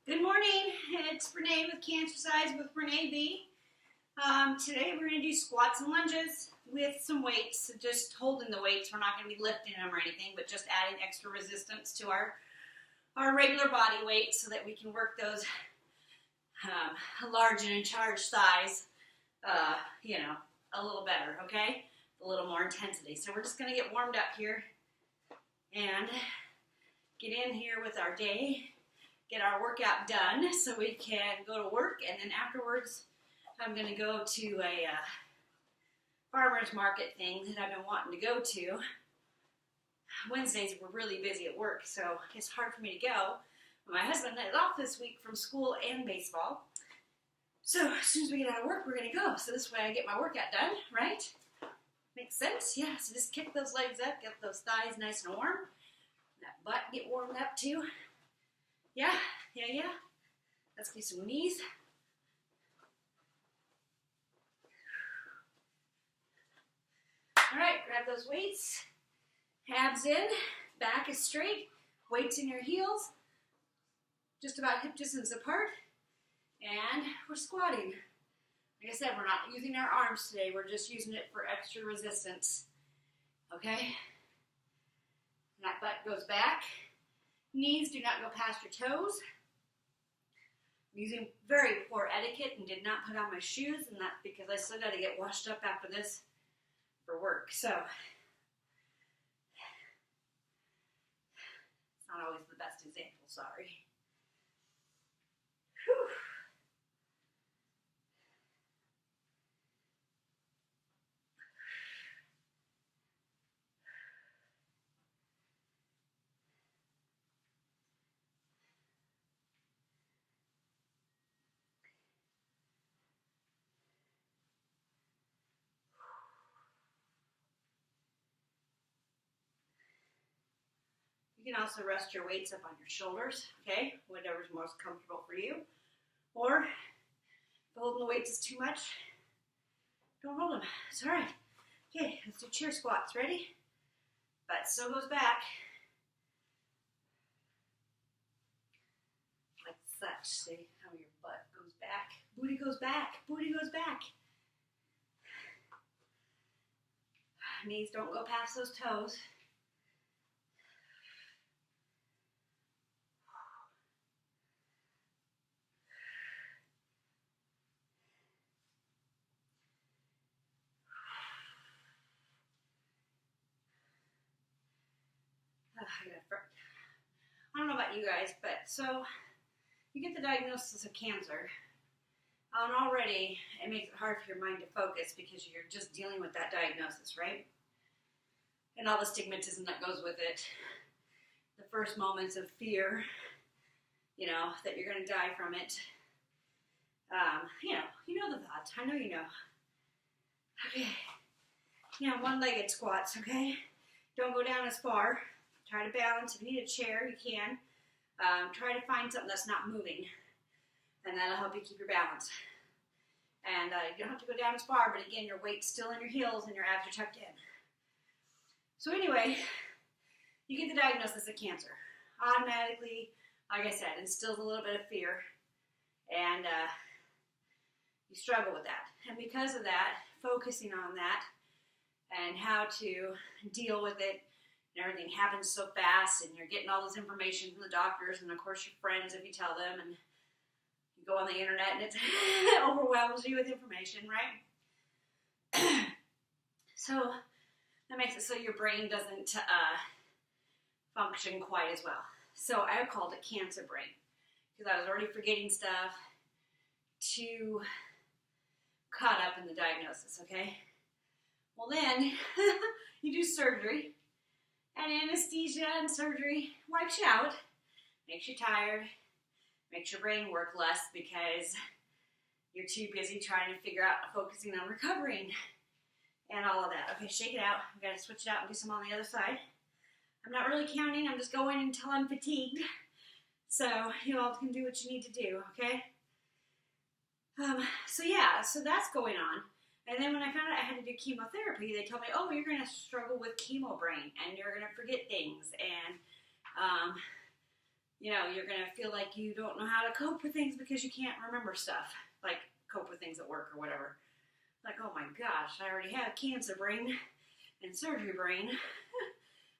Good morning, it's Renee with Cancercize with Renee B. Today we're going to do squats and lunges with some weights, so just holding the weights. We're not going to be lifting them or anything, but just adding extra resistance to our regular body weight so that we can work those large and in charge thighs, a little better, okay? A little more intensity. So we're just going to get warmed up here and get in here with our day. Get our workout done so we can go to work, and then afterwards I'm going to go to a farmer's market thing that I've been wanting to go to. Wednesdays we're really busy at work, so it's hard for me to go. But my husband is off this week from school and baseball, so as soon as we get out of work we're going to go. So this way I get my workout done, right? Makes sense? Yeah, so just kick those legs up, get those thighs nice and warm. That butt get warmed up too. Yeah. Let's do some knees. All right, grab those weights. Abs in, back is straight, weights in your heels, just about hip distance apart, and we're squatting. Like I said, we're not using our arms today, we're just using it for extra resistance. Okay? And that butt goes back. Knees do not go past your toes. I'm using very poor etiquette and did not put on my shoes, and that's because I still got to get washed up after this for work. So, it's not always the best example, sorry. Whew. You can also rest your weights up on your shoulders, okay? Whatever's most comfortable for you. Or, if holding the weights is too much, don't hold them. It's all right. Okay, let's do chair squats. Ready? Butt still goes back. Like such. See how your butt goes back? Booty goes back. Booty goes back. Knees don't go past those toes. I don't know about you guys, but so you get the diagnosis of cancer, and already it makes it hard for your mind to focus because you're just dealing with that diagnosis, right? And all the stigmatism that goes with it. The first moments of fear, that you're going to die from it. You know the thoughts. I know you know. Okay. One-legged squats, okay? Don't go down as far. Try to balance. If you need a chair, you can. Try to find something that's not moving, and that'll help you keep your balance. And you don't have to go down as far, but again, your weight's still in your heels and your abs are tucked in. So anyway, you get the diagnosis of cancer. Automatically, like I said, instills a little bit of fear, and you struggle with that. And because of that, focusing on that and how to deal with it, and everything happens so fast, and you're getting all this information from the doctors, and of course your friends if you tell them, and you go on the internet and it overwhelms you with information, right? So that makes it so your brain doesn't function quite as well. So I called it cancer brain, because I was already forgetting stuff, too caught up in the diagnosis, okay? Well then, you do surgery. And anesthesia and surgery wipes you out, makes you tired, makes your brain work less because you're too busy trying to figure out, focusing on recovering and all of that. Okay, shake it out. I've got to switch it out and do some on the other side. I'm not really counting. I'm just going until I'm fatigued. So you all can do what you need to do, okay? So that's going on. And then when I found out I had to do chemotherapy, they told me, oh, you're going to struggle with chemo brain, and you're going to forget things, and you're going to feel like you don't know how to cope with things because you can't remember stuff, like cope with things at work or whatever. Like, oh my gosh, I already have cancer brain and surgery brain.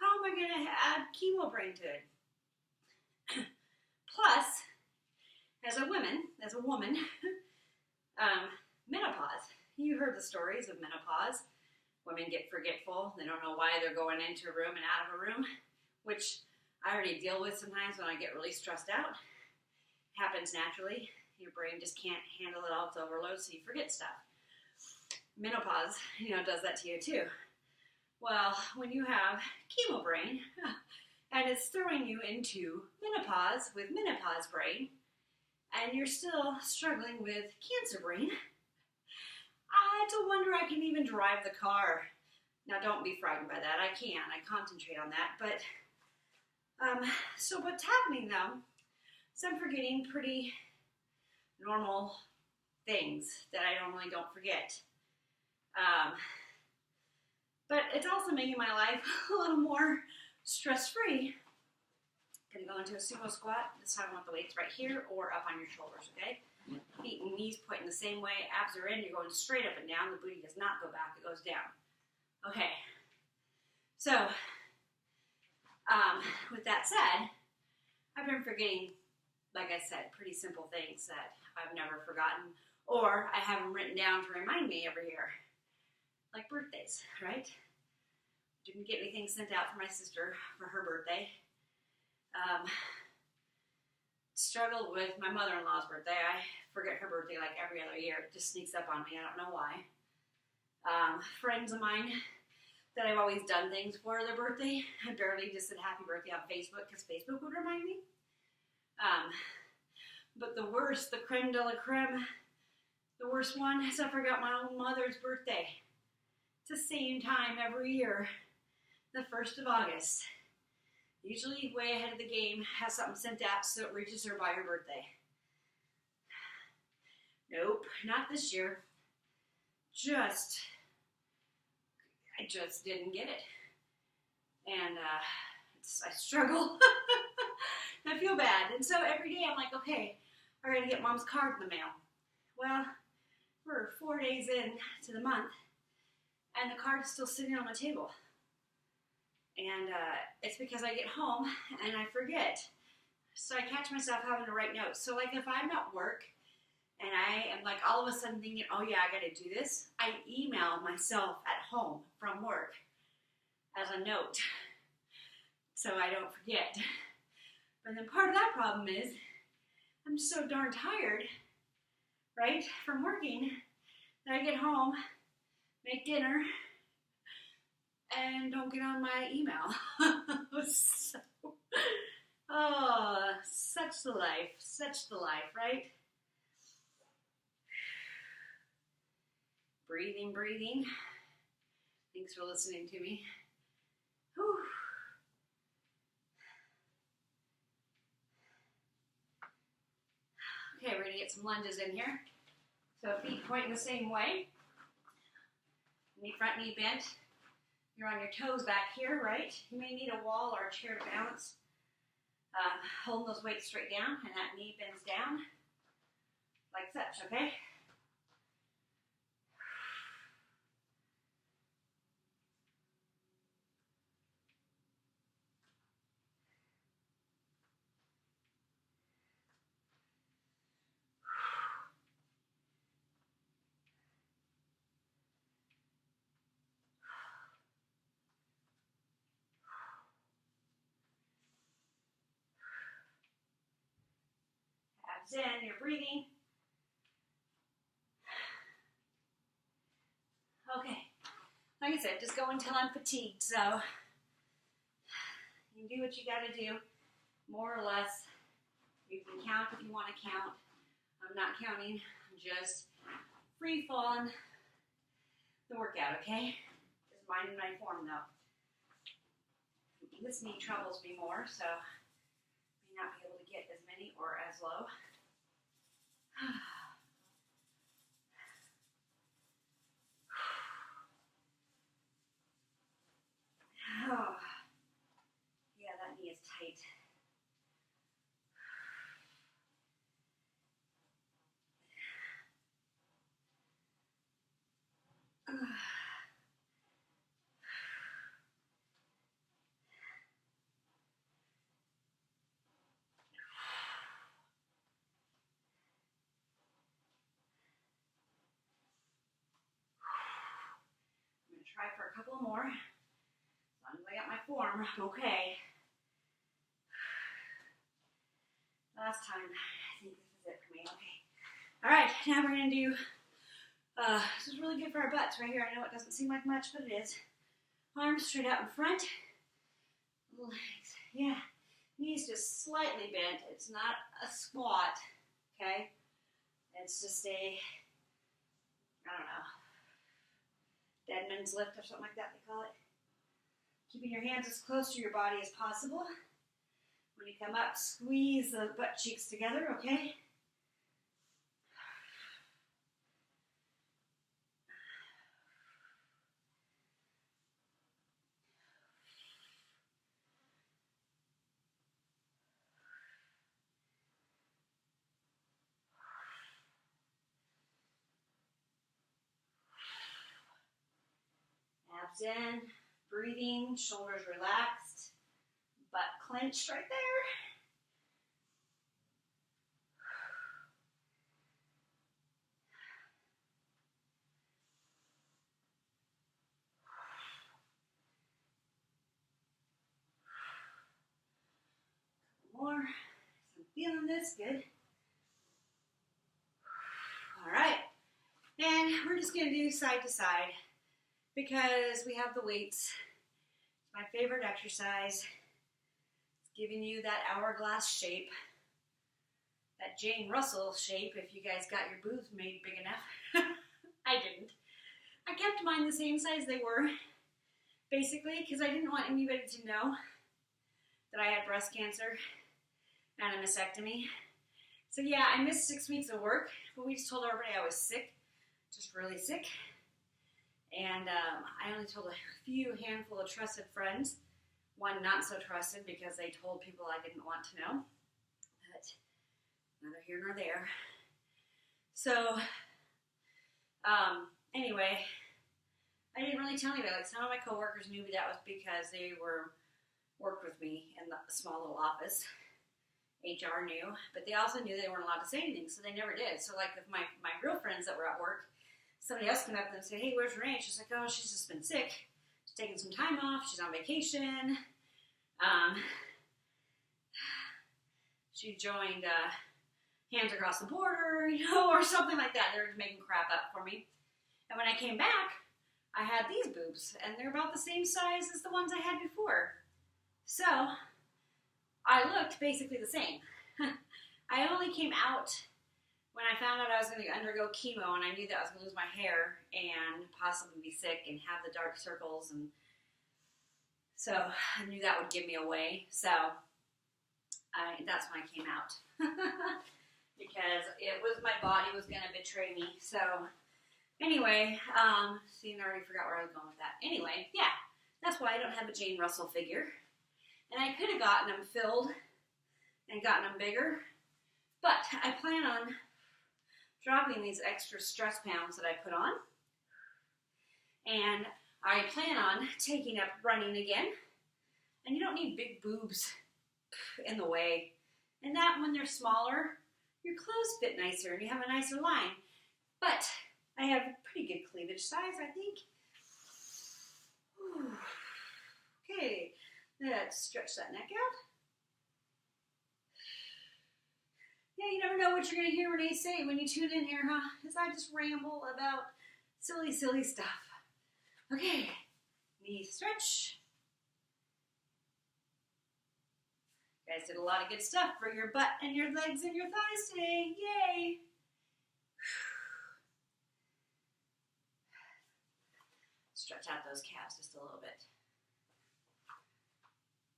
How am I going to add chemo brain to it? Plus, as a woman, menopause. You heard the stories of menopause. Women get forgetful. They don't know why they're going into a room and out of a room, which I already deal with sometimes when I get really stressed out. It happens naturally. Your brain just can't handle it all. It's overload, so you forget stuff. Menopause, does that to you too. Well, when you have chemo brain, and it's throwing you into menopause with menopause brain, and you're still struggling with cancer brain, it's a wonder I can even drive the car. Now, don't be frightened by that. I can. I concentrate on that. But, so what's happening, though, is I'm forgetting pretty normal things that I normally don't forget. But it's also making my life a little more stress-free. Gonna go into a sumo squat. This time I want the weights right here or up on your shoulders, okay? Feet and knees pointing the same way. Abs are in. You're going straight up and down. The booty does not go back. It goes down. Okay. So, with that said, I've been forgetting, like I said, pretty simple things that I've never forgotten, or I have them written down to remind me every year. Like birthdays, right? Didn't get anything sent out for my sister for her birthday. Struggled with my mother-in-law's birthday. I forget her birthday like every other year. It just sneaks up on me. I don't know why. Friends of mine that I've always done things for their birthday, I barely just said happy birthday on Facebook because Facebook would remind me. But the worst, the creme de la creme, the worst one is I forgot my own mother's birthday. It's the same time every year, the 1st of August. Usually way ahead of the game, has something sent out so it reaches her by her birthday. Nope, not this year. I just didn't get it. And I struggle. I feel bad. And so every day I'm like, okay, I gotta get Mom's card in the mail. Well, we're 4 days in to the month, and the card's still sitting on the table. And it's because I get home and I forget. So I catch myself having to write notes. So like if I'm at work and I am like all of a sudden thinking, oh yeah, I gotta do this, I email myself at home from work as a note so I don't forget. But then part of that problem is I'm so darn tired, right, from working that I get home, make dinner, and don't get on my email. So, such the life, right? Breathing. Thanks for listening to me. Whew. Okay, we're gonna get some lunges in here. So feet pointing the same way. Front knee bent. You're on your toes back here, right? You may need a wall or a chair to balance. Holding those weights straight down, and that knee bends down like such, okay? In, you're breathing. Okay, like I said, just go until I'm fatigued, so you do what you gotta do, more or less. You can count if you want to count. I'm not counting, I'm just free falling the workout, okay? Just minding my form though. This knee troubles me more, so I may not be able to get as many or as low. Oh, yeah, that knee is tight. a couple more. As long as I got my form, I'm okay. Last time, I think this is it for me. Okay. All right, now we're going to do, this is really good for our butts right here. I know it doesn't seem like much, but it is. Arms straight out in front. Legs, yeah. Knees just slightly bent. It's not a squat, okay? It's just a, I don't know, dead man's lift or something like that they call it. Keeping your hands as close to your body as possible. When you come up, squeeze the butt cheeks together, okay? Abs in, breathing, shoulders relaxed, butt clenched right there. More. So I'm feeling this good. All right. And we're just going to do side to side because we have the weights. It's my favorite exercise. It's giving you that hourglass shape, that Jane Russell shape if you guys got your boobs made big enough. I didn't. I kept mine the same size they were, basically, because I didn't want anybody to know that I had breast cancer and a mastectomy. So yeah, I missed 6 weeks of work, but we just told everybody I was sick, just really sick. And I only told a handful of trusted friends, one not so trusted because they told people I didn't want to know, but neither here nor there. So anyway, I didn't really tell anybody. Like, some of my coworkers knew that was because they worked with me in the small little office. HR knew, but they also knew they weren't allowed to say anything, so they never did. So like if my girlfriends that were at work, somebody else came up to them and said, hey, where's Renee? She's like, oh, she's just been sick. She's taking some time off. She's on vacation. She joined Hands Across the Border, or something like that. They were just making crap up for me. And when I came back, I had these boobs, and they're about the same size as the ones I had before. So I looked basically the same. I only came out when I found out I was going to undergo chemo, and I knew that I was going to lose my hair and possibly be sick and have the dark circles, and so I knew that would give me away. So that's when I came out because it was my body was going to betray me. So anyway, see, I already forgot where I was going with that. Anyway, yeah, that's why I don't have a Jane Russell figure. And I could have gotten them filled and gotten them bigger, but I plan on dropping these extra stress pounds that I put on, and I plan on taking up running again. And you don't need big boobs in the way. And that when they're smaller, your clothes fit nicer and you have a nicer line. But I have a pretty good cleavage size, I think. Whew. Okay. Let's stretch that neck out. Yeah, you never know what you're going to hear Renee say when you tune in here, huh? Because I just ramble about silly, silly stuff. Okay, knee stretch. You guys did a lot of good stuff for your butt and your legs and your thighs today. Yay! Stretch out those calves just a little bit.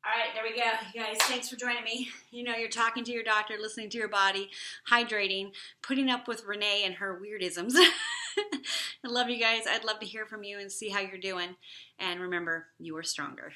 All right, there we go, you guys. Thanks for joining me. You know, you're talking to your doctor, listening to your body, hydrating, putting up with Renee and her weirdisms. I love you guys. I'd love to hear from you and see how you're doing. And remember, you are stronger.